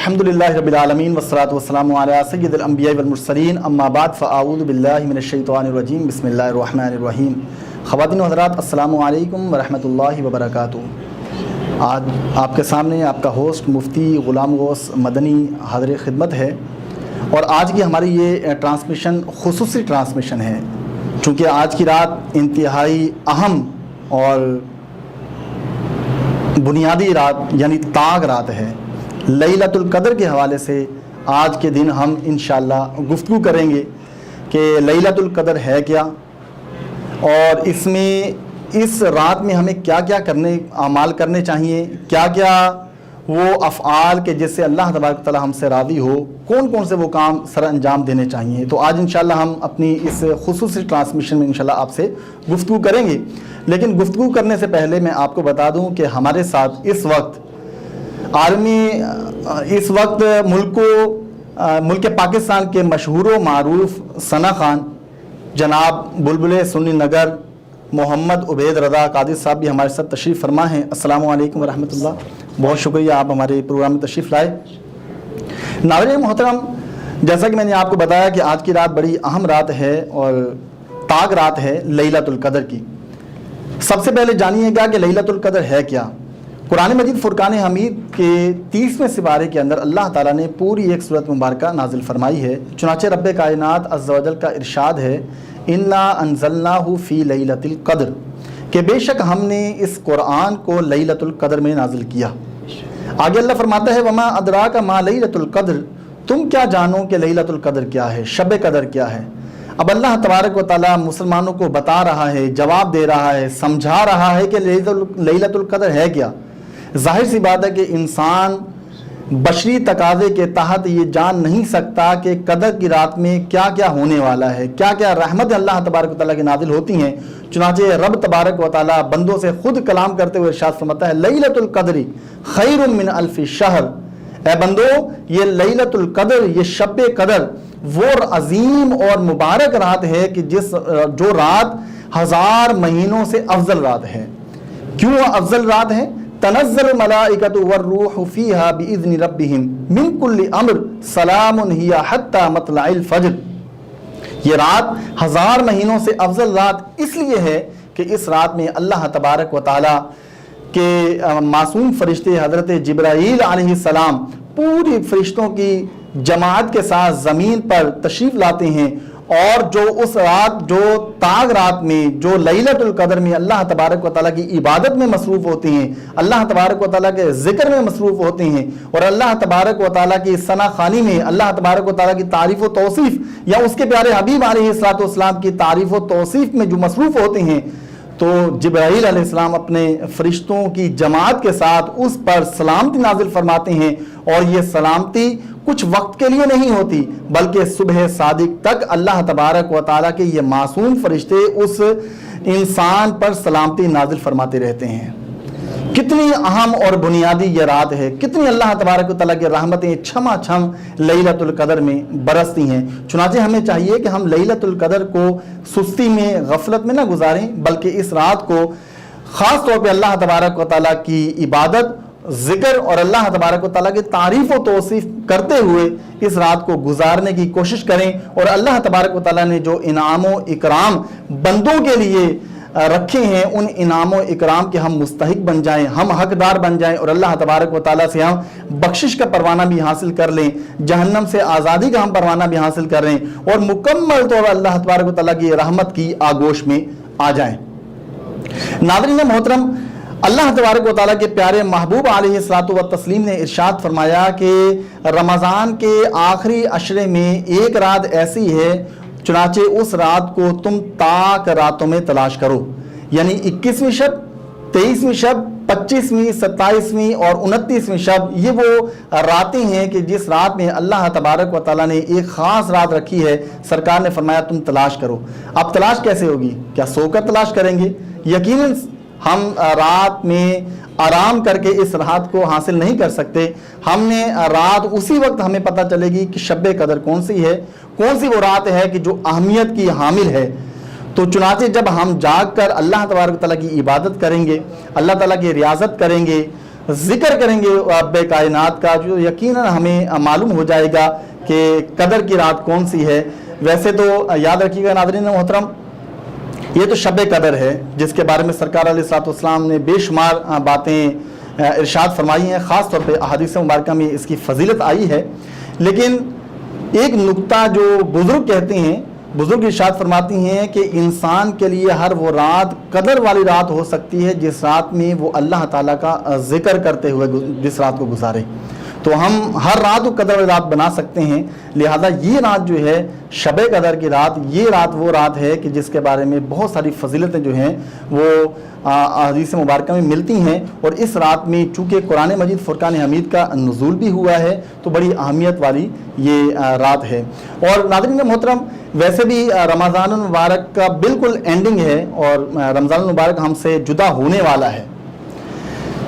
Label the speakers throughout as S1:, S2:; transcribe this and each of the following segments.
S1: الحمدللہ رب العالمین والصلاة والسلام علی سید الانبیاء والمرسلین اما بعد فاعوذ باللہ من الشیطان الرجیم بسم اللہ الرحمن الرحیم۔ خواتین و حضرات السلام علیکم ورحمۃ اللہ وبرکاتہ۔ آج آپ کے سامنے آپ کا ہوسٹ مفتی غلام غوث مدنی حاضر خدمت ہے، اور آج کی ہماری یہ ٹرانسمیشن خصوصی ٹرانسمیشن ہے، چونکہ آج کی رات انتہائی اہم اور بنیادی رات یعنی طاق رات ہے۔ لیلۃ القدر کے حوالے سے آج کے دن ہم انشاءاللہ گفتگو کریں گے کہ لیلۃ القدر ہے کیا، اور اس رات میں ہمیں کیا کیا اعمال کرنے چاہیے، کیا کیا وہ افعال کے جس سے اللہ تبارک و تعالی ہم سے راضی ہو، کون کون سے وہ کام سر انجام دینے چاہیے۔ تو آج انشاءاللہ ہم اپنی اس خصوصی ٹرانسمیشن میں انشاءاللہ آپ سے گفتگو کریں گے، لیکن گفتگو کرنے سے پہلے میں آپ کو بتا دوں کہ ہمارے ساتھ اس وقت ملک پاکستان کے مشہور و معروف ثنا خان جناب بلبل سنی نگر محمد عبید رضا قادری صاحب بھی ہمارے ساتھ تشریف فرما ہیں۔ السلام علیکم ورحمۃ اللہ، بہت شکریہ آپ ہمارے پروگرام میں تشریف لائے۔ ناظرین محترم، جیسا کہ میں نے آپ کو بتایا کہ آج کی رات بڑی اہم رات ہے اور طاق رات ہے لیلۃ القدر کی۔ سب سے پہلے جانیے گا کہ لیلۃ القدر ہے کیا۔ قرآن مجید فرقان حمید کے 30ویں سپارے کے اندر اللہ تعالیٰ نے پوری ایک سورت مبارکہ نازل فرمائی ہے، چنانچہ رب کائنات عز و جل کا ارشاد ہے انا انزلناہ فی لیلۃ القدر، کہ بے شک ہم نے اس قرآن کو لیلۃ القدر میں نازل کیا۔ آگے اللہ فرماتا ہے وما ادراک ما لیلۃ القدر، تم کیا جانو کہ لیلۃ القدر کیا ہے، شب قدر کیا ہے۔ اب اللہ تبارک و تعالیٰ مسلمانوں کو بتا رہا ہے، جواب دے رہا ہے، سمجھا رہا ہے کہ لیلۃ القدر ہے کیا۔ ظاہر سی بات ہے کہ انسان بشری تقاضے کے تحت یہ جان نہیں سکتا کہ قدر کی رات میں کیا کیا ہونے والا ہے، کیا کیا رحمت اللہ تبارک و تعالیٰ کی نازل ہوتی ہیں۔ چنانچہ رب تبارک و تعالیٰ بندوں سے خود کلام کرتے ہوئے ارشاد فرماتا ہے لیلۃ القدر خیر من الف شہر، اے بندو یہ لیلۃ القدر، یہ شب قدر وہ عظیم اور مبارک رات ہے کہ جو رات 1000 مہینوں سے افضل رات ہے۔ کیوں افضل رات ہے؟ تنزل الملائکۃ والروح فیہا باذن ربہم من کل امر سلام ہی حتی مطلع الفجر۔ یہ رات 1000 مہینوں سے افضل رات اس لیے ہے کہ اس رات میں اللہ تبارک و تعالی کے معصوم فرشتے حضرت جبرائیل علیہ السلام پوری فرشتوں کی جماعت کے ساتھ زمین پر تشریف لاتے ہیں، اور جو اس رات، جو طاق رات میں، جو لیلۃ القدر میں اللہ تبارک و تعالیٰ کی عبادت میں مصروف ہوتے ہیں، اللہ تبارک و تعالیٰ کے ذکر میں مصروف ہوتے ہیں، اور اللہ تبارک و تعالیٰ کی ثنا خوانی میں، اللہ تبارک و تعالیٰ کی تعریف و توصیف یا اس کے پیارے حبیب علیہ الصلوۃ والسلام کی تعریف و توصیف میں جو مصروف ہوتے ہیں، تو جبرائیل علیہ السلام اپنے فرشتوں کی جماعت کے ساتھ اس پر سلامتی نازل فرماتے ہیں، اور یہ سلامتی کچھ وقت کے لیے نہیں ہوتی بلکہ صبح صادق تک اللہ تبارک و تعالیٰ کے یہ معصوم فرشتے اس انسان پر سلامتی نازل فرماتے رہتے ہیں۔ کتنی اہم اور بنیادی یہ رات ہے، کتنی اللہ تبارک و تعالیٰ کی رحمتیں چھما چھم لیلۃ القدر میں برستی ہیں۔ چنانچہ ہمیں چاہیے کہ ہم لیلۃ القدر کو سستی میں، غفلت میں نہ گزاریں، بلکہ اس رات کو خاص طور پہ اللہ تبارک و تعالیٰ کی عبادت، ذکر اور اللہ تبارک و تعالیٰ کی تعریف و توصیف کرتے ہوئے اس رات کو گزارنے کی کوشش کریں، اور اللہ تبارک و تعالیٰ نے جو انعام و اکرام بندوں کے لیے رکھے ہیں ان انعام و اکرام کے ہم مستحق بن جائیں، ہم حقدار بن جائیں، اور اللہ تبارک و تعالیٰ سے ہم بخشش کا پروانہ بھی حاصل کر لیں، جہنم سے آزادی کا ہم پروانہ بھی حاصل کر لیں، اور مکمل طور پر اللہ تبارک و تعالیٰ کی رحمت کی آگوش میں آ جائیں۔ ناظرین محترم، اللہ تبارک و تعالیٰ کے پیارے محبوب علیہ الصلوۃ والتسلیم نے ارشاد فرمایا کہ رمضان کے آخری عشرے میں ایک رات ایسی ہے، چنانچہ اس رات کو تم طاق راتوں میں تلاش کرو، یعنی 21ویں شب، 23ویں شب، 25ویں، 27ویں اور 29ویں شب، یہ وہ راتیں ہیں کہ جس رات میں اللہ تبارک و تعالیٰ نے ایک خاص رات رکھی ہے۔ سرکار نے فرمایا تم تلاش کرو۔ اب تلاش کیسے ہوگی؟ کیا سو کر تلاش کریں گے؟ یقیناً ہم رات میں آرام کر کے اس رات کو حاصل نہیں کر سکتے۔ ہم نے رات اسی وقت ہمیں پتہ چلے گی کہ شب قدر کون سی ہے، کون سی وہ رات ہے کہ جو اہمیت کی حامل ہے۔ تو چنانچہ جب ہم جاگ کر اللہ تبارک تعالیٰ کی عبادت کریں گے، اللہ تعالیٰ کی ریاضت کریں گے، ذکر کریں گے رب کائنات کا، جو یقیناً ہمیں معلوم ہو جائے گا کہ قدر کی رات کون سی ہے۔ ویسے تو یاد رکھیے گا ناظرین محترم، یہ تو شب قدر ہے جس کے بارے میں سرکار علیہ الصلوۃ والسلام نے بے شمار باتیں ارشاد فرمائی ہیں، خاص طور پہ احادیث مبارکہ میں اس کی فضیلت آئی ہے۔ لیکن ایک نقطہ جو بزرگ کہتے ہیں، بزرگ ارشاد فرماتی ہیں کہ انسان کے لیے ہر وہ رات قدر والی رات ہو سکتی ہے جس رات میں وہ اللہ تعالیٰ کا ذکر کرتے ہوئے جس رات کو گزارے۔ تو ہم ہر رات کو قدر والی رات بنا سکتے ہیں، لہذا یہ رات جو ہے شب قدر کی رات، یہ رات وہ رات ہے کہ جس کے بارے میں بہت ساری فضیلتیں جو ہیں وہ احادیث مبارکہ میں ملتی ہیں، اور اس رات میں چونکہ قرآن مجید فرقان حمید کا نزول بھی ہوا ہے تو بڑی اہمیت والی یہ رات ہے۔ اور ناظرین محترم، ویسے بھی رمضان المبارک کا بالکل اینڈنگ ہے اور رمضان المبارک ہم سے جدا ہونے والا ہے۔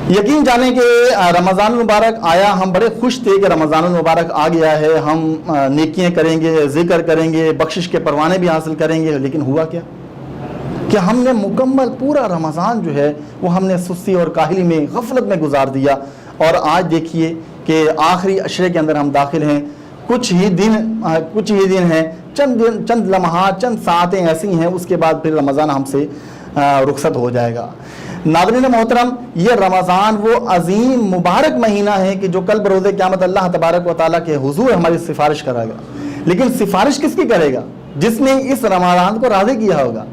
S1: یقین جانیں کہ رمضان المبارک آیا، ہم بڑے خوش تھے کہ رمضان المبارک آ گیا ہے، ہم نیکیاں کریں گے، ذکر کریں گے، بخشش کے پروانے بھی حاصل کریں گے۔ لیکن ہوا کیا کہ ہم نے مکمل پورا رمضان جو ہے وہ ہم نے سستی اور کاہلی میں، غفلت میں گزار دیا، اور آج دیکھیے کہ آخری عشرے کے اندر ہم داخل ہیں، کچھ ہی دن ہیں، چند لمحات، چند ساعتیں ایسی ہیں، اس کے بعد پھر رمضان ہم سے رخصت ہو جائے گا۔ ناظرین محترم، یہ رمضان وہ عظیم مبارک مہینہ ہے کہ جو کل بروز قیامت اللہ تبارک و تعالیٰ کے حضور ہماری سفارش کرے گا۔ لیکن سفارش کس کی کرے گا؟ جس نے اس رمضان کو راضی کیا ہوگا۔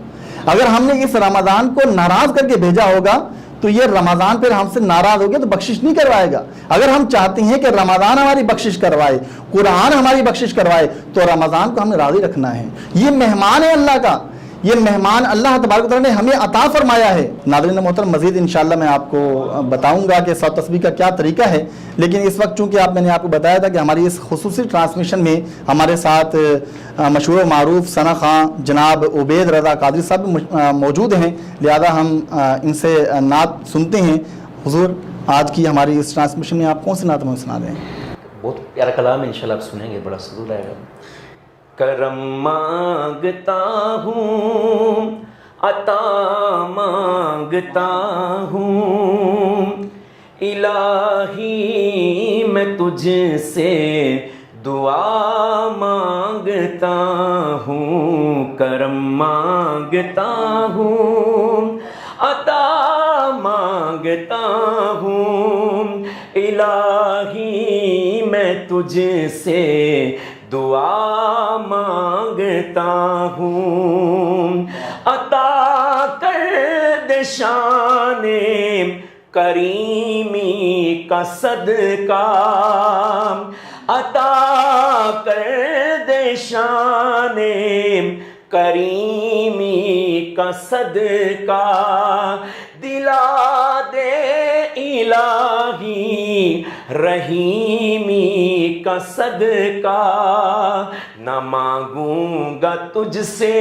S1: اگر ہم نے اس رمضان کو ناراض کر کے بھیجا ہوگا تو یہ رمضان پھر ہم سے ناراض ہو گیا تو بخشش نہیں کروائے گا۔ اگر ہم چاہتے ہیں کہ رمضان ہماری بخشش کروائے، قرآن ہماری بخشش کروائے، تو رمضان کو ہم نے راضی رکھنا ہے۔ یہ مہمان ہے اللہ کا، یہ مہمان اللہ تبارک و تعالیٰ نے ہمیں عطا فرمایا ہے۔ ناظرین محترم، مزید انشاءاللہ میں آپ کو بتاؤں گا کہ صوت تسبیح کا کیا طریقہ ہے، لیکن اس وقت چونکہ میں نے آپ کو بتایا تھا کہ ہماری اس خصوصی ٹرانسمیشن میں ہمارے ساتھ مشہور و معروف ثنا خان جناب عبید رضا قادری صاحب موجود ہیں، لہذا ہم ان سے نعت سنتے ہیں۔ حضور، آج کی ہماری اس ٹرانسمیشن میں آپ کون سی نعت ہمیں سنا رہے ہیں؟
S2: بہت پیارا کلام ہے، انشاءاللہ آپ سنیں گے، بڑا سرور آئے گا۔ کرم مانگتا ہوں، عطا مانگتا ہوں، الہی میں تجھ سے دعا مانگتا ہوں۔ کرم مانگتا ہوں، عطا مانگتا ہوں، الہی میں تجھ سے دعا مانگتا ہوں۔ عطا کر دے شان کریمی کا صدقہ، عطا کر دے شان کریمی کا صدقہ، دلا دے الہی رحیمی کا صدقہ۔ نہ مانگوں گا تجھ سے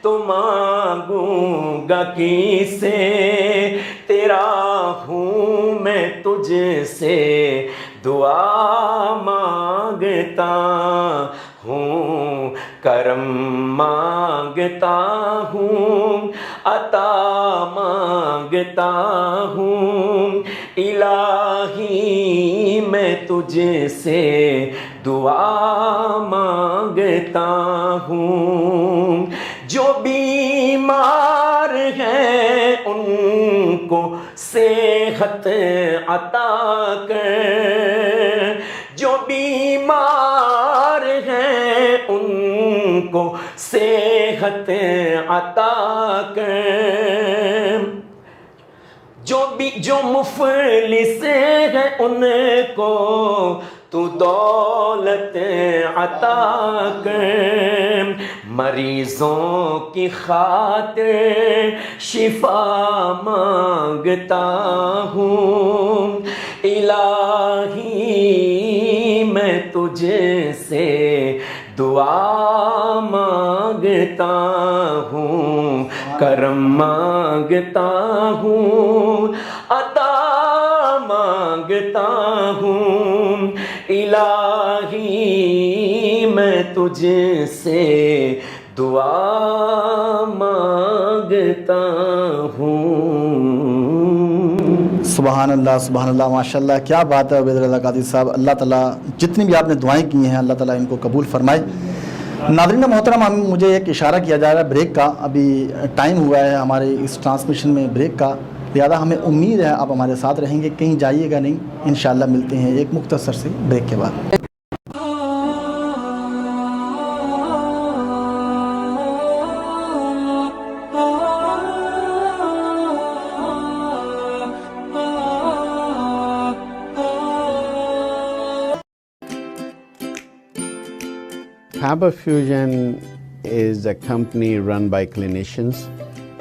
S2: تو مانگوں گا کس سے، تیرا ہوں میں تجھ سے دعا مانگتا ہوں۔ کرم مانگتا ہوں، عطا مانگتا ہوں، الہی میں تجھ سے دعا مانگتا ہوں۔ جو بیمار ہیں ان کو صحت عطا کر، جو بیمار ہیں ان کو صحت عطا کر، جو مفلس ہیں ان کو تو دولت عطا کر، مریضوں کی خاطر شفا مانگتا ہوں، الہی میں تجھ سے دعا مانگتا ہوں۔ کرم مانگتا ہوں، عطا مانگتا ہوں، الہی میں تجھ سے دعا مانگتا ہوں۔
S1: سبحان اللہ ماشاءاللہ، کیا بات ہے عبید رضا قادری صاحب. اللہ تعالیٰ جتنی بھی آپ نے دعائیں کی ہیں اللہ تعالیٰ ان کو قبول فرمائے. ناظرین محترم، مجھے ایک اشارہ کیا جا رہا ہے بریک کا. ابھی ٹائم ہوا ہے ہمارے اس ٹرانسمیشن میں بریک کا، لہٰذا ہمیں امید ہے آپ ہمارے ساتھ رہیں گے، کہیں جائیے گا نہیں. انشاءاللہ ملتے ہیں ایک مختصر سے بریک کے بعد.
S3: Faber Fusion is a company run by clinicians.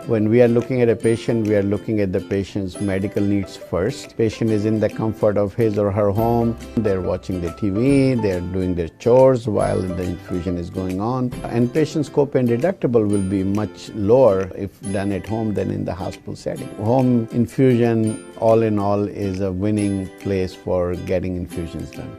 S3: When we are looking at a patient, we are looking at the patient's medical needs first. Patient is in the comfort of his or her home. They're watching the TV, they're doing their chores while the infusion is going on. And patient's copay deductible will be much lower if done at home than in the hospital setting. Home infusion, all in all, is a winning place for getting infusions done.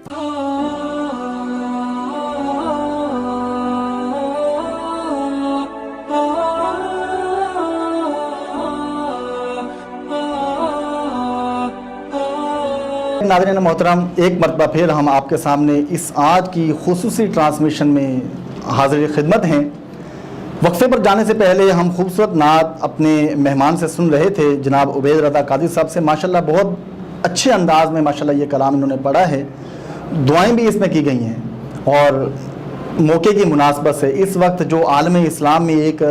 S1: ناظرین محترم، ایک مرتبہ پھر ہم آپ کے سامنے اس آج کی خصوصی ٹرانسمیشن میں حاضر خدمت ہیں. وقفے پر جانے سے پہلے ہم خوبصورت نعت اپنے مہمان سے سن رہے تھے، جناب عبید رضا قادری صاحب سے. ماشاءاللہ بہت اچھے انداز میں ماشاءاللہ یہ کلام انہوں نے پڑھا ہے، دعائیں بھی اس میں کی گئی ہیں. اور موقع کی مناسبت سے اس وقت جو عالم اسلام میں ایک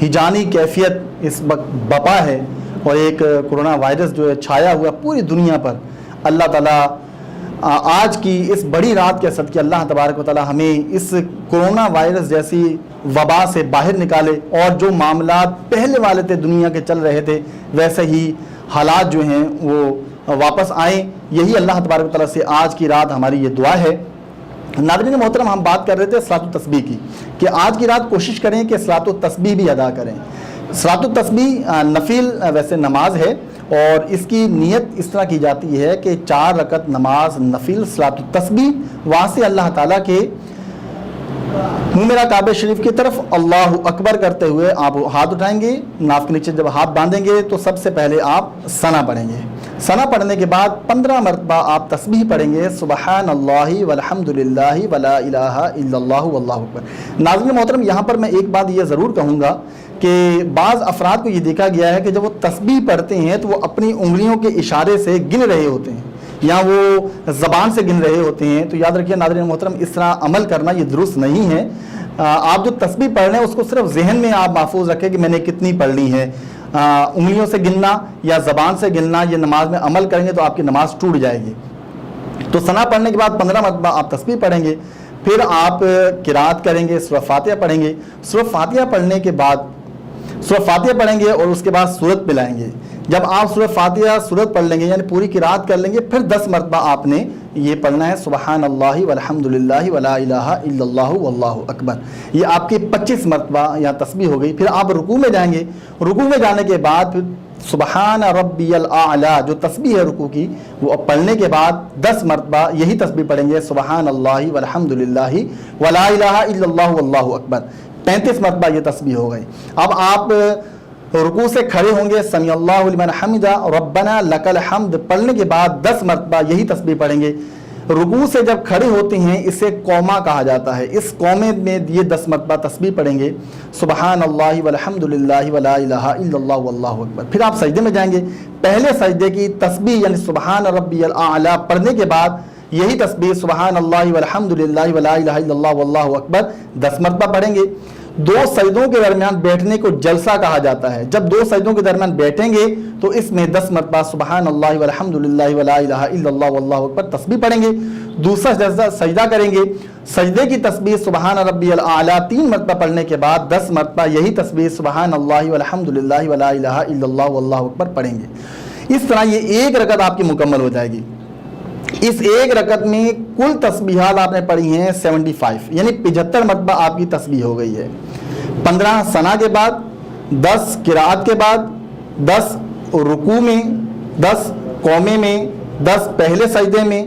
S1: ہجانی کیفیت اس وقت بپا ہے اور ایک کرونا وائرس جو ہے چھایا ہوا پوری دنیا پر، اللہ تعالیٰ آج کی اس بڑی رات کے صدقے اللہ تبارک و تعالیٰ ہمیں اس کرونا وائرس جیسی وبا سے باہر نکالے، اور جو معاملات پہلے والے تھے دنیا کے چل رہے تھے ویسے ہی حالات جو ہیں وہ واپس آئیں. یہی اللہ تبارک و تعالیٰ سے آج کی رات ہماری یہ دعا ہے. ناظرین محترم، ہم بات کر رہے تھے صلاۃ التسبیح کی کہ آج کی رات کوشش کریں کہ صلاۃ التسبیح بھی ادا کریں. صلاۃ التسبیح نفل ویسے نماز ہے، اور اس کی نیت اس طرح کی جاتی ہے کہ 4 رکعت نماز نفل صلاۃ التسبیح، وہاں سے اللہ تعالیٰ کے منہ میرا کعبہ شریف کی طرف اللہ اکبر کرتے ہوئے آپ ہاتھ اٹھائیں گے. ناف کے نیچے جب ہاتھ باندھیں گے تو سب سے پہلے آپ ثنا پڑھیں گے. ثنا پڑھنے کے بعد 15 مرتبہ آپ تسبیح پڑھیں گے، سبحان اللہ والحمد للہ ولا الہ الا اللہ واللہ اکبر. ناظرین محترم، یہاں پر میں ایک بات یہ ضرور کہوں گا کہ بعض افراد کو یہ دیکھا گیا ہے کہ جب وہ تسبیح پڑھتے ہیں تو وہ اپنی انگلیوں کے اشارے سے گن رہے ہوتے ہیں یا وہ زبان سے گن رہے ہوتے ہیں. تو یاد رکھیے ناظرین محترم، اس طرح عمل کرنا یہ درست نہیں ہے. آپ جو تسبیح پڑھ رہے ہیں اس کو صرف ذہن میں آپ محفوظ رکھیں کہ میں نے کتنی پڑھ لی ہے. انگلیوں سے گننا یا زبان سے گننا یہ نماز میں عمل کریں گے تو آپ کی نماز ٹوٹ جائے گی. تو ثنا پڑھنے کے بعد 15 مرتبہ آپ تسبیح پڑھیں گے، پھر آپ قرات کریں گے، سورہ فاتحہ پڑھیں گے. سورہ فاتحہ پڑھنے کے بعد سورہ فاتحہ پڑھیں گے اور اس کے بعد سورت پلائیں گے. جب آپ سورہ فاتحہ سورت پڑھ لیں گے یعنی پوری قرات کر لیں گے، پھر 10 مرتبہ آپ نے یہ پڑھنا ہے سبحان اللہ والحمد للہ ولا الہ الا اللہ واللہ اکبر. یہ آپ کی 25 مرتبہ یا تسبیح ہو گئی. پھر آپ رکوع میں جائیں گے. رکوع میں جانے کے بعد پھر سبحان ربی الاعلی جو تسبیح ہے رکوع کی وہ پڑھنے کے بعد 10 مرتبہ یہی تسبیح پڑھیں گے، سبحان اللہ والحمد للہ ولا الہ الا اللہ واللہ اکبر. 35 مرتبہ یہ تسبیح ہو گئی. اب آپ رکوع سے کھڑے ہوں گے، سمی اللہ لمن حمدہ ربنا لک الحمد پڑھنے کے بعد 10 مرتبہ یہی تسبیح پڑھیں گے. رکوع سے جب کھڑے ہوتے ہیں اسے قوما کہا جاتا ہے. اس قومے میں یہ 10 مرتبہ تسبیح پڑھیں گے، سبحان اللہ والحمد للہ ولا الہ الا اللہ واللہ اکبر. پھر آپ سجدے میں جائیں گے. پہلے سجدے کی تسبیح یعنی سبحان ربی الاعلی پڑھنے کے بعد یہی تسبیح سبحان اللہ والحمد للہ ولا الہ الا اللہ واللہ اکبر 10 مرتبہ پڑھیں گے. 2 سجدوں کے درمیان بیٹھنے کو جلسہ کہا جاتا ہے. جب 2 سجدوں کے درمیان بیٹھیں گے تو اس میں 10 مرتبہ سبحان اللہ والحمد للہ ولا الہ الا اللہ واللہ اکبر تسبیح پڑھیں گے. دوسرا سجدہ کریں گے. سجدے کی تسبیح سبحان ربی الاعلی 3 مرتبہ پڑھنے کے بعد 10 مرتبہ یہی تسبیح سبحان اللہ والحمد للہ ولا الہ الا اللہ واللہ اکبر پڑھیں گے. اس طرح یہ ایک رکعت آپ کی مکمل ہو جائے گی. اس ایک رکعت میں کل تسبیحات آپ نے پڑھی ہیں 75 یعنی 75 مرتبہ آپ کی تسبیح ہو گئی ہے. 15 ثنا کے بعد، 10 قرات کے بعد، 10 رکوع میں، 10 قومے میں، 10 پہلے سجدے میں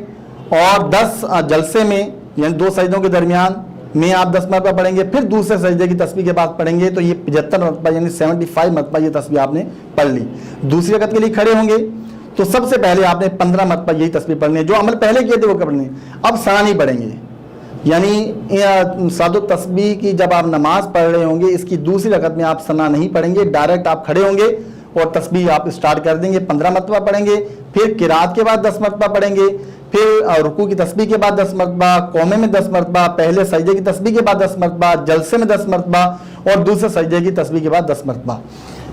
S1: اور 10 جلسے میں یعنی 2 سجدوں کے درمیان میں آپ 10 مرتبہ پڑھیں گے. پھر دوسرے سجدے کی تسبیح کے بعد پڑھیں گے تو یہ 75 مرتبہ یعنی 75 مرتبہ یہ تسبیح آپ نے پڑھ لی. دوسری رکعت کے لیے کھڑے ہوں گے. تو سب سے پہلے آپ نے 15 مرتبہ یہی تسبیح پڑھنی ہے، جو عمل پہلے کیے تھے وہ پڑھنی ہے، اب ثنا نہیں پڑھیں گے. یعنی سعد التسبیح کی جب آپ نماز پڑھ رہے ہوں گے، اس کی دوسری رکعت میں آپ ثنا نہیں پڑھیں گے، ڈائریکٹ آپ کھڑے ہوں گے اور تسبیح آپ اسٹارٹ کر دیں گے، 15 مرتبہ پڑھیں گے، پھر قرات کے بعد 10 مرتبہ پڑھیں گے، پھر رکوع کی تسبیح کے بعد 10 مرتبہ، قومے میں 10 مرتبہ، پہلے سجدے کی تسبیح کے بعد 10 مرتبہ، جلسے میں 10 مرتبہ اور دوسرے سجدے کی تسبیح کے بعد 10 مرتبہ.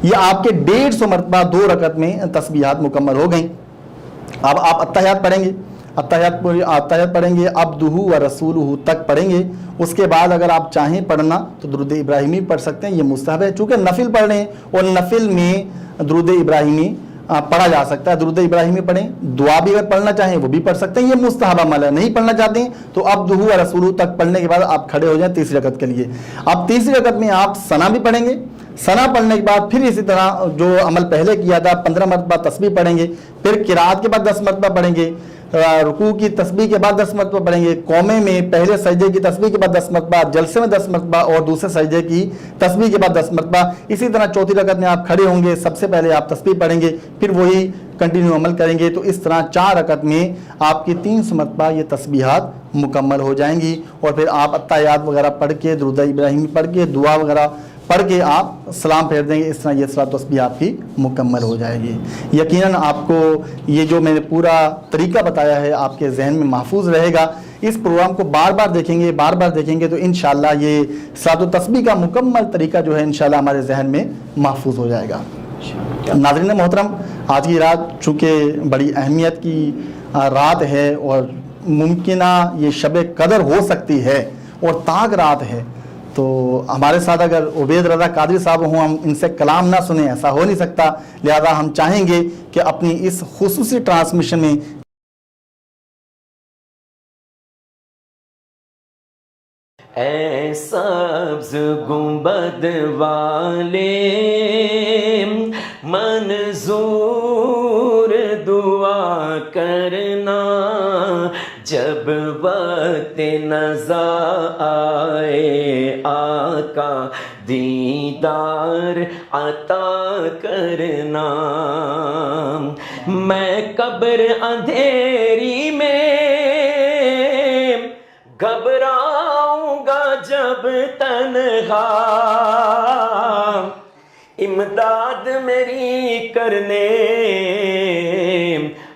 S1: یہ آپ کے 150 مرتبہ 2 رکعت میں تسبیحات مکمل ہو گئیں. اب آپ اتحیات پڑھیں گے، اتحیات پڑھیں گے، عبدہ و رسولہ تک پڑھیں گے. اس کے بعد اگر آپ چاہیں پڑھنا تو درود ابراہیمی پڑھ سکتے ہیں، یہ مستحب ہے چونکہ نفل پڑھ رہے ہیں اور نفل میں درود ابراہیمی پڑھا جا سکتا ہے. درود ابراہیمی پڑھیں، دعا بھی اگر پڑھنا چاہیں وہ بھی پڑھ سکتے ہیں، یہ مستحب عمل ہے. نہیں پڑھنا چاہتے ہیں تو عبدہ و رسولہ تک پڑھنے کے بعد آپ کھڑے ہو جائیں تیسری رکعت کے لیے. اب تیسری رکعت میں آپ ثنا بھی پڑھیں گے، ثنا پڑھنے کے بعد پھر اسی طرح جو عمل پہلے کیا تھا 15 مرتبہ تسبیح پڑھیں گے، پھر قرات کے بعد 10 مرتبہ پڑھیں گے، رکوع کی تسبیح کے بعد 10 مرتبہ پڑھیں گے، قومے میں پہلے سجدے کی تسبیح کے بعد 10 مرتبہ، جلسے میں 10 مرتبہ اور دوسرے سجدے کی تسبیح کے بعد 10 مرتبہ. اسی طرح چوتھی رکعت میں آپ کھڑے ہوں گے، سب سے پہلے آپ تسبیح پڑھیں گے، پھر وہی کنٹینیو عمل کریں گے. تو اس طرح 4 رکعت میں آپ کی 300 مرتبہ یہ تسبیحات مکمل ہو جائیں گی. اور پھر آپ اتحیات وغیرہ پڑھ کے، درود ابراہیمی پڑھ کے، دعا وغیرہ پڑھ کے آپ سلام پھیر دیں گے. اس طرح یہ صلاۃ تسبیح آپ کی مکمل ہو جائے گی. یقیناً آپ کو یہ جو میں نے پورا طریقہ بتایا ہے آپ کے ذہن میں محفوظ رہے گا. اس پروگرام کو بار بار دیکھیں گے تو انشاءاللہ یہ صلاۃ تسبیح کا مکمل طریقہ جو ہے انشاءاللہ ہمارے ذہن میں محفوظ ہو جائے گا. ناظرین محترم، آج کی رات چونکہ بڑی اہمیت کی رات ہے اور ممکنہ یہ شب قدر ہو سکتی ہے اور تاک رات ہے، تو ہمارے ساتھ اگر عبید رضا قادری صاحب ہوں، ہم ان سے کلام نہ سنیں، ایسا ہو نہیں سکتا. لہذا ہم چاہیں گے کہ اپنی اس خصوصی ٹرانسمیشن میں
S2: اے سبز گنبد والے منظور دعا کرنا، جب وقت نزا آئے آقا دیدار عطا کرنا. میں قبر اندھیری میں گھبراؤں گا جب تنہا، امداد میری کرنے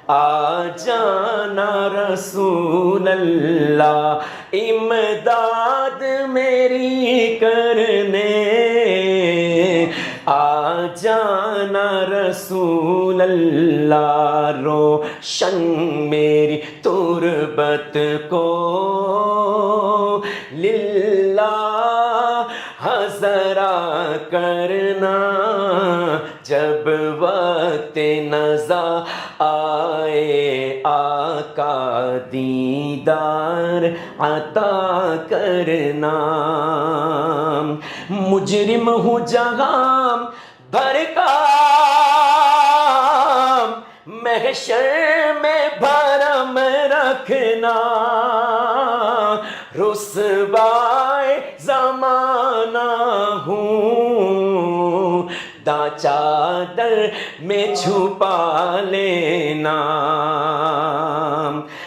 S2: آ جانا رسول اللہ، امداد میری کرنے آ جانا رسول اللہ. روشن میری تربت کو للہ ذرا کرنا، جب وقت نزا آئے آقا دیدار عطا کرنا. مجرم ہوں جہاں بھر کا، محشر میں بھرم رکھنا، رسوائے زمانہ ہوں، دا چادر میں چھپا لینا.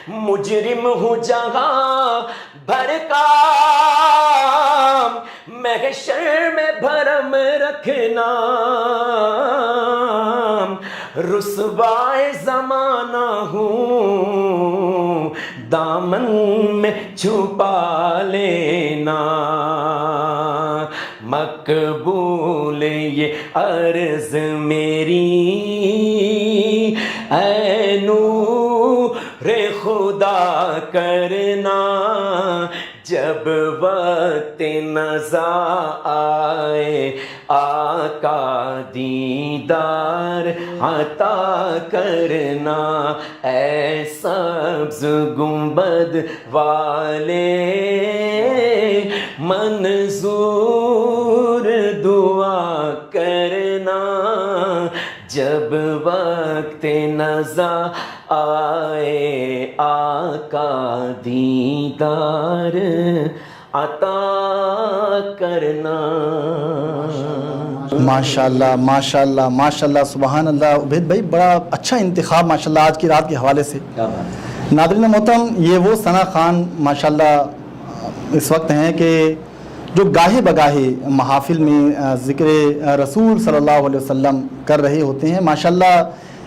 S2: مجرم ہوں جہاں بھر کا، محشر میں بھرم رکھنا، رسوائے زمانہ ہوں، دامن میں چھپا لینا. مقبول یہ عرض میری اے نور خدا کرنا، جب وقت نزا آئے آقا دیدار عطا کرنا. اے سبز گنبد والے منظور دعا کرنا، جب وقت نزا آئے آقا دیدار عطا کرنا.
S1: ماشاءاللہ ماشاءاللہ ماشاءاللہ سبحان اللہ عبید بھائی، بڑا اچھا انتخاب ماشاءاللہ آج کی رات کے حوالے سے.
S2: کیا بات.
S1: ناظرین محترم، یہ وہ ثنا خان ماشاءاللہ اس وقت ہیں کہ جو گاہے بگاہے محافل میں ذکر رسول صلی اللہ علیہ وسلم کر رہے ہوتے ہیں. ماشاءاللہ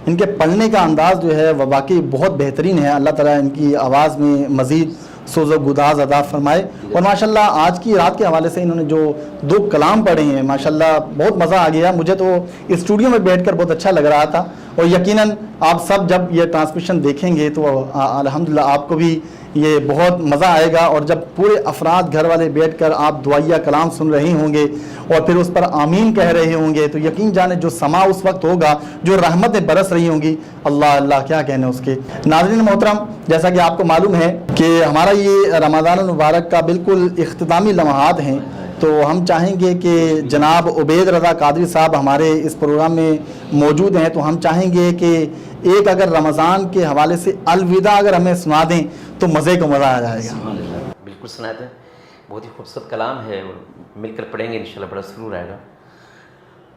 S1: ان کے پڑھنے کا انداز جو ہے وہ واقعی بہت بہترین ہے. اللہ تعالیٰ ان کی آواز میں مزید سوز و گداز عطا فرمائے. اور ماشاءاللہ آج کی رات کے حوالے سے انہوں نے جو 2 کلام پڑھے ہیں ماشاءاللہ بہت مزہ آ گیا. مجھے تو اسٹوڈیو میں بیٹھ کر بہت اچھا لگ رہا تھا، اور یقیناً آپ سب جب یہ ٹرانسمیشن دیکھیں گے تو الحمدللہ آپ کو بھی یہ بہت مزہ آئے گا. اور جب پورے افراد گھر والے بیٹھ کر آپ دعائیہ کلام سن رہے ہوں گے اور پھر اس پر آمین کہہ رہے ہوں گے تو یقین جانے جو سما اس وقت ہوگا، جو رحمتیں برس رہی ہوں گی، اللہ اللہ کیا کہنے اس کے. ناظرین محترم، جیسا کہ آپ کو معلوم ہے کہ ہمارا یہ رمضان المبارک کا بالکل اختتامی لمحات ہیں، تو ہم چاہیں گے کہ جناب عبید رضا قادری صاحب ہمارے اس پروگرام میں موجود ہیں، تو ہم چاہیں گے کہ ایک اگر رمضان کے حوالے سے الوداع اگر ہمیں سنا دیں تو مزے کو مزہ آ جائے گا.
S2: سبحان اللہ. بالکل سنا دیں. بہت ہی خوبصورت کلام ہے اور مل کر پڑھیں گے انشاءاللہ بڑا سرور آئے گا.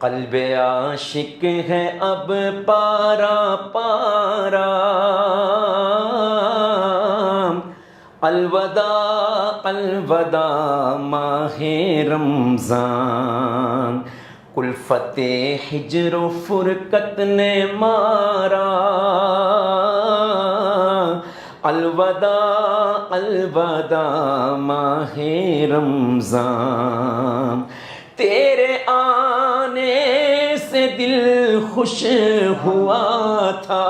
S2: قلب عاشق ہے اب پارا پارا، الوداع الوداع ماہ رمضان، کلفت ہجر و فرقت نے مارا، الوداع الوداع ماہ رمضان، تیرے آنے سے دل خوش ہوا تھا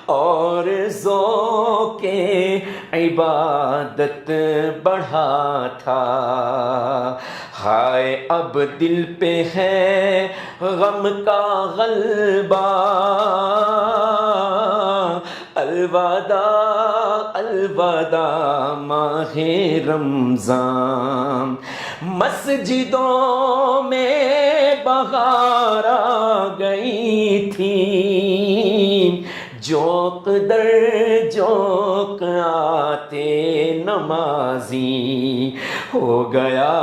S2: اور ذوق عبادت بڑھا تھا، ہائے اب دل پہ ہے غم کا غلبہ، الوداع الوداع ماہ رمضان، مسجدوں میں بہار آ گئی تھی، جوق در جوق آتے نمازی، ہو گیا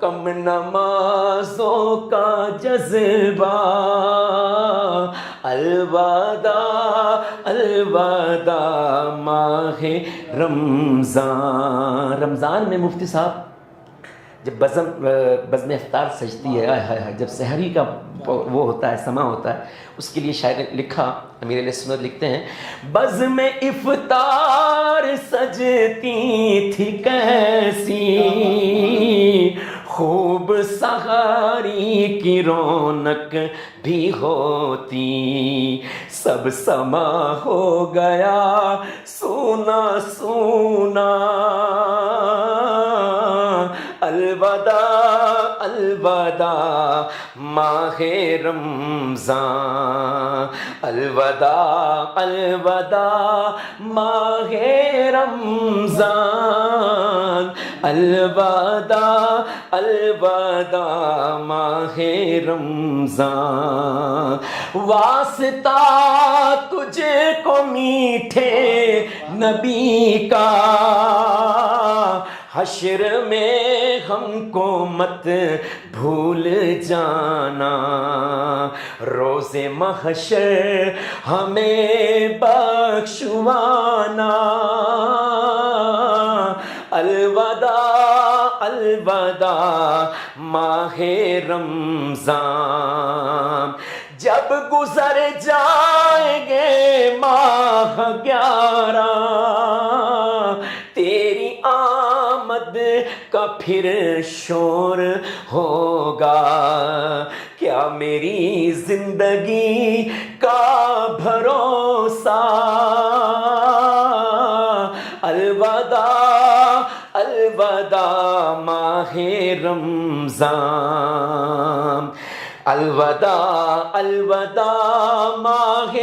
S2: کم نمازوں کا جذبہ، الوداع الوداع ماہ رمضان. رمضان میں مفتی صاحب جب بزم افطار سجتی ہے، جب سحری کا وہ ہوتا ہے، سما ہوتا ہے، اس کے لیے شاعر نے لکھا، امیر علیہ سنت لکھتے ہیں، بزم افطار سجتی تھی کیسی، خوب سحری کی رونق بھی ہوتی، سب سما ہو گیا سونا سونا، الوداع الوداع ماہ رمضان، الوداع الوداع ماہ رمضان، الوداع الوداع ماہ رمضان، واسطہ تجھ کو میٹھے نبی کا، حشر میں ہم کو مت بھول جانا، روز محشر ہمیں بخشوانا، الوداع الوداع ماہ رمضان، جب گزر جائیں گے ماہ 11 تیری آمد کا پھر شور ہوگا، کیا میری زندگی کا بھروسہ، الوداع الوداع ماہ رمضان، الوداع الوداع ماہ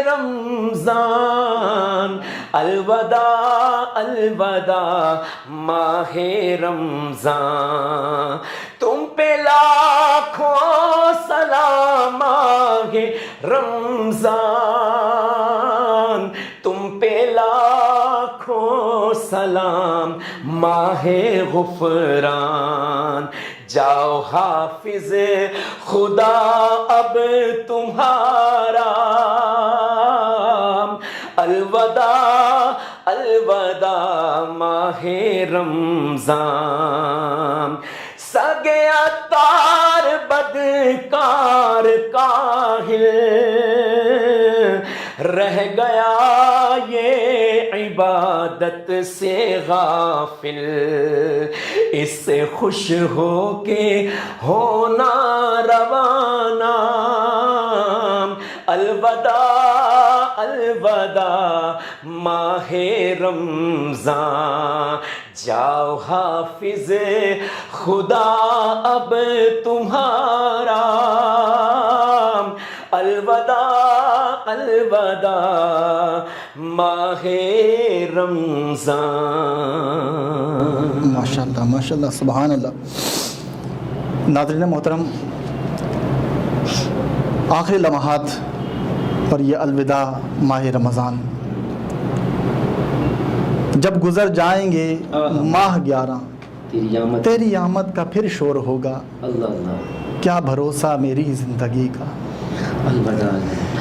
S2: رمضان، الوداع الوداع ماہ رمضان، تم پہ لاکھوں سلام ماہ رمضان، تم پہ لاکھوں سلام ماہ غفران، جاؤ حافظ خدا اب تمہارا، الوداع الوداع ماہ رمضان، سگیا تار بدکار کاہل، رہ گیا یہ عبادت سے غافل، اس سے خوش ہو کے ہونا روانہ، الوداع الوداع ماہ رمضان، جاؤ حافظ خدا اب تمہارا، الوداع الوداع ماہ رمضان۔
S1: ماشاءاللہ ماشاءاللہ سبحان اللہ۔ ناظرین محترم، آخری لمحات اور یہ الوداع ماہ رمضان جب گزر جائیں گے ماہ 11، تیری آمد کا پھر شور ہوگا، کیا بھروسہ میری زندگی کا۔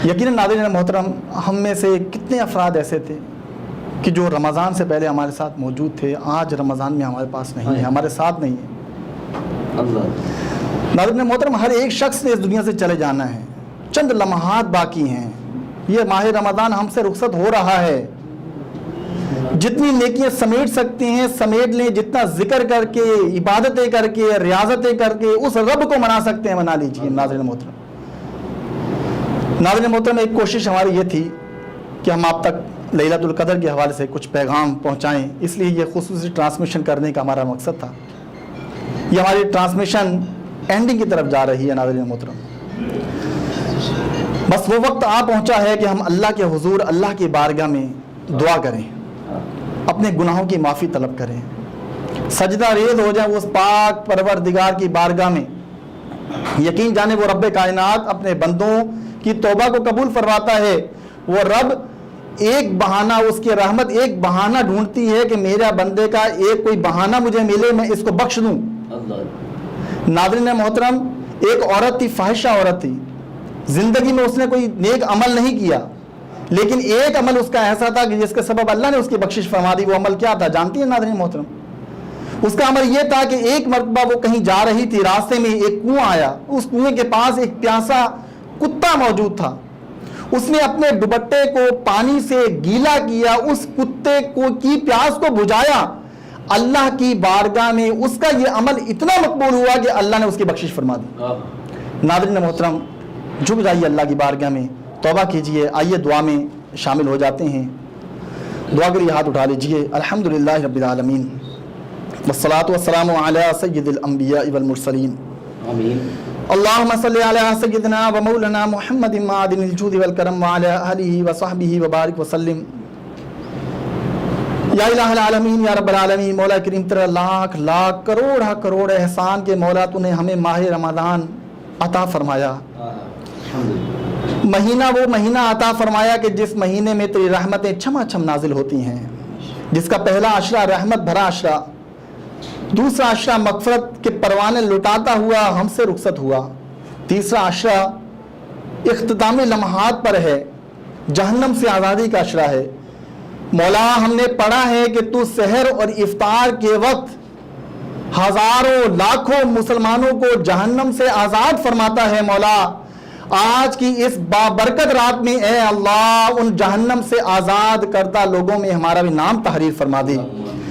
S1: یقیناً ناظرین محترم، ہم میں سے کتنے افراد ایسے تھے کہ جو رمضان سے پہلے ہمارے ساتھ موجود تھے، آج رمضان میں ہمارے پاس نہیں ہے، ہمارے ساتھ نہیں ہے۔ ناظرین محترم، ہر ایک شخص نے اس دنیا سے چلے جانا ہے، چند لمحات باقی ہیں، یہ ماہ رمضان ہم سے رخصت ہو رہا ہے۔ جتنی نیکیاں سمیٹ سکتے ہیں سمیٹ لیں، جتنا ذکر کر کے، عبادتیں کر کے، ریاضتیں کر کے اس رب کو منا سکتے ہیں منا لیجیے۔ ناظرین محترم، ناظرین محترم، ایک کوشش ہماری یہ تھی کہ ہم آپ تک لیلۃ القدر کے حوالے سے کچھ پیغام پہنچائیں، اس لیے یہ خصوصی ٹرانسمیشن کرنے کا ہمارا مقصد تھا۔ یہ ہماری ٹرانسمیشن اینڈنگ کی طرف جا رہی ہے۔ ناظرین محترم، بس وہ وقت آ پہنچا ہے کہ ہم اللہ کے حضور، اللہ کی بارگاہ میں دعا کریں، اپنے گناہوں کی معافی طلب کریں، سجدہ ریز ہو جائیں اس پاک پروردگار کی بارگاہ میں۔ یقین جانے وہ رب کائنات اپنے بندوں کی توبہ کو قبول فرماتا ہے۔ وہ رب ایک بہانہ، اس کی رحمت ایک بہانہ ڈھونڈتی ہے کہ میرا بندے کا ایک کوئی بہانہ مجھے ملے، میں اس کو بخش دوں۔ ناظرین محترم، ایک عورت تھی، فاحشہ عورت تھی، زندگی میں اس نے کوئی نیک عمل نہیں کیا، لیکن ایک عمل اس کا ایسا تھا کہ جس کے سبب اللہ نے اس کی بخشش فرما دی۔ وہ عمل کیا تھا جانتی ہیں ناظرین محترم؟ اس کا عمل یہ تھا کہ ایک مرتبہ وہ کہیں جا رہی تھی، راستے میں ایک کنواں آیا، اس کنویں کے پاس ایک پیاسا کتا موجود تھا۔ اس نے اپنے دوپٹے کو پانی سے گیلا کیا، اس کتے کی پیاس کو بجھایا۔ اللہ کی بارگاہ میں اس کا یہ عمل اتنا مقبول ہوا کہ اللہ نے اس کی بخشش فرما دی۔ ناظرین محترم، جھک جائیے اللہ کی بارگاہ میں، توبہ کیجئے۔ آئیے دعا میں شامل ہو جاتے ہیں۔ دعا کے لیے ہاتھ اٹھا لیجئے۔ الحمدللہ رب العالمین، والصلاة والسلام علی سید الانبیاء والمرسلین،
S2: آمین۔
S1: اللہم صلی علی سیدنا و مولانا محمد معدن الجود والکرم وعلی آلہ وصحبہ وبارک وسلم۔ یا الہ العالمین، یا رب العالمین، مولا کریم تیرا لاکھ لاکھ کروڑ کروڑ احسان کے مولا تو نے ہمیں ماہ رمضان عطا فرمایا، مہینہ وہ مہینہ عطا فرمایا کہ جس مہینے میں تیری رحمتیں چھما چھم نازل ہوتی ہیں، جس کا پہلا عشرہ رحمت بھرا عشرہ، دوسرا عشرہ مغفرت کے پروانے لٹاتا ہوا ہم سے رخصت ہوا، تیسرا عشرہ اختتامی لمحات پر ہے، جہنم سے آزادی کا عشرہ ہے۔ مولا، ہم نے پڑھا ہے کہ تو سحر اور افطار کے وقت ہزاروں لاکھوں مسلمانوں کو جہنم سے آزاد فرماتا ہے۔ مولا، آج کی اس بابرکت رات میں اے اللہ ان جہنم سے آزاد کردہ لوگوں میں ہمارا بھی نام تحریر فرما دے۔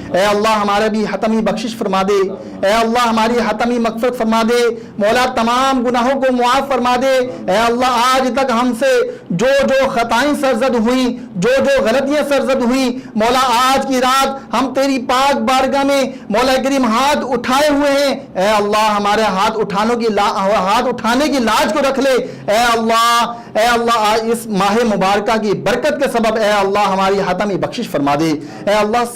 S1: اے اللہ ہمارے بھی حتمی بخشش فرما دے، اے اللہ ہماری حتمی مغفرت فرما دے، مولا تمام گناہوں کو معاف فرما دے۔ اے اللہ آج تک ہم سے جو جو خطائیں سرزد ہوئیں، جو جو غلطیاں سرزد ہوئیں، مولا آج کی رات ہم تیری پاک بارگاہ میں مولا کریم ہاتھ اٹھائے ہوئے ہیں۔ اے اللہ ہمارے ہاتھ اٹھانے کی لاج کو رکھ لے۔ اے اللہ اس ماہ مبارکہ کی برکت کے سبب اے اللہ ہماری حتمی بخشش فرما دے۔ اے اللہ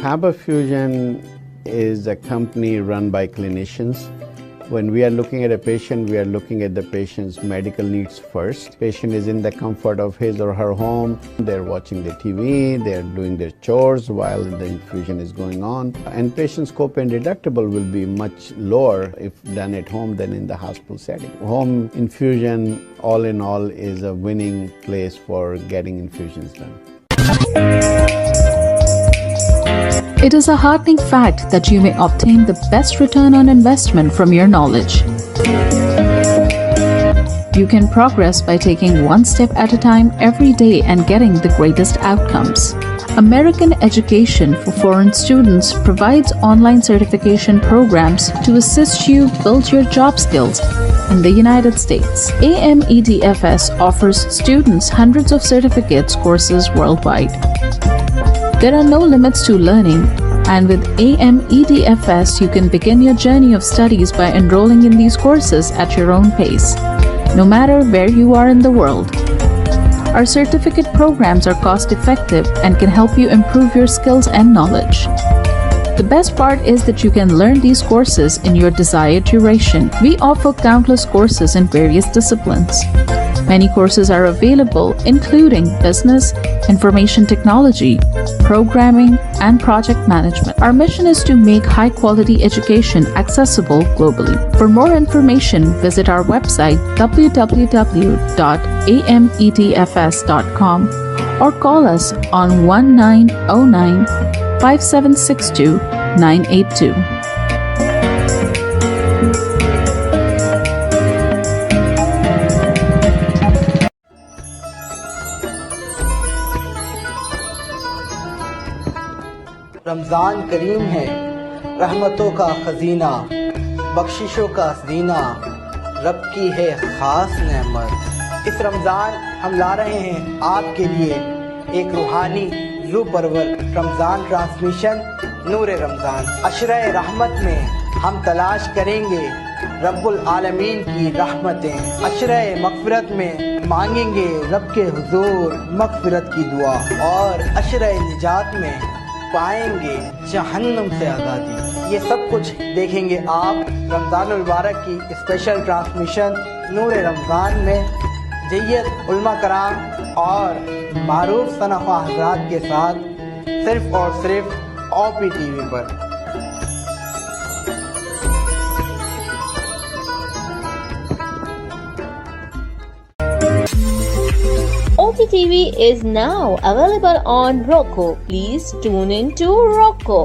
S3: Faber Fusion is a company run by clinicians. When we are looking at a patient, we are looking at the patient's medical needs first. Patient is in the comfort of his or her home. They're watching the TV, they're doing their chores while the infusion is going on. And patient's copay deductible will be much lower if done at home than in the hospital setting. Home infusion, all in all, is a winning place for getting infusions done.
S4: It is a heartening fact that you may obtain the best return on investment from your knowledge. You can progress by taking one step at a time every day and getting the greatest outcomes. American Education for Foreign Students provides online certification programs to assist you build your job skills in the United States. AMEDFS offers students hundreds of certificates courses worldwide. There are no limits to learning, and with AMEDFS, you can begin your journey of studies by enrolling in these courses at your own pace, no matter where you are in the world. Our certificate programs are cost-effective and can help you improve your skills and knowledge. The best part is that you can learn these courses in your desired duration. We offer countless courses in various disciplines. Many courses are available, including business, information technology, programming, and project management. Our mission is to make high-quality education accessible globally. For more information, visit our website www.amedfs.com or call us on 1909-5762-982.
S5: رمضان کریم ہے رحمتوں کا خزینہ بخششوں کا زینہ رب کی ہے خاص نعمت. اس رمضان ہم لا رہے ہیں آپ کے لیے ایک روحانی روح پرور رمضان ٹرانسمیشن نور رمضان. عشرہ رحمت میں ہم تلاش کریں گے رب العالمین کی رحمتیں. عشرہ مغفرت میں مانگیں گے رب کے حضور مغفرت کی دعا. اور عشرہ نجات میں پائیں گے جہنم سے آزادی. یہ سب کچھ دیکھیں گے آپ رمضان المبارک کی اسپیشل ٹرانسمیشن نور رمضان میں جیت علماء کرام اور معروف ثنا خواہ حضرات کے ساتھ صرف اور صرف OP TV per.
S6: OPTV is now available on Roku. Please tune in to Roku.